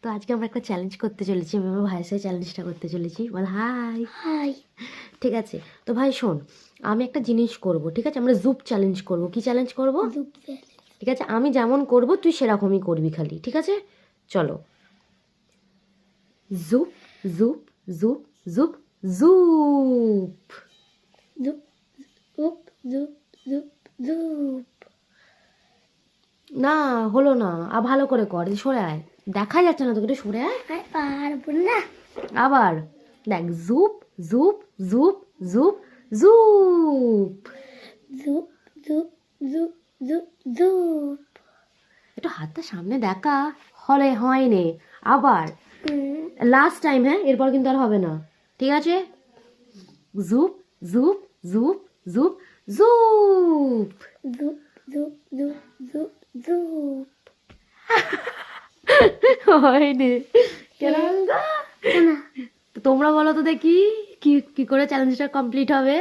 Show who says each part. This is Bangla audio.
Speaker 1: তো আজকে আমরা একটা চ্যালেঞ্জ করতে চলেছি, আমি আমার ভাইয়ের সাথে চ্যালেঞ্জটা করতে চলেছি। বল হাই।
Speaker 2: হাই।
Speaker 1: ঠিক আছে, তো ভাই শোন, আমি একটা জিনিস করব, ঠিক আছে? আমরা জুপ চ্যালেঞ্জ করব। কি চ্যালেঞ্জ করব? ঠিক আছে, আমি যেমন করব তুই সেরকমই করবি খালি, ঠিক আছে? চলো। জুপ জুপ জুপ জুপ জুপ।
Speaker 2: জুপ জুপ জুপ জুপ জুপ।
Speaker 1: না হলো না, আর ভালো করে কর, সরে আয়, দেখা যাচ্ছে না তোকে, একটু সরে আয়।
Speaker 2: পারবো না।
Speaker 1: আবার দেখ, জুপ জুপ জুপ জুপ জুপ।
Speaker 2: জুপ জুপ জুপ জুপ জুপ।
Speaker 1: একটু হাতটা সামনে দেখা, হলে হয়নি। আবার লাস্ট টাইম, হ্যাঁ, এরপর কিন্তু আর হবে না, ঠিক আছে? জুপ জুপ জুপ জুপ জুপ।
Speaker 2: জুপ জুপ জুপ জুপ জুপ।
Speaker 1: হয়নি কেন?
Speaker 2: না।
Speaker 1: তোমরা বলো তো দেখি, কি কি করে চ্যালেঞ্জটা কমপ্লিট হবে?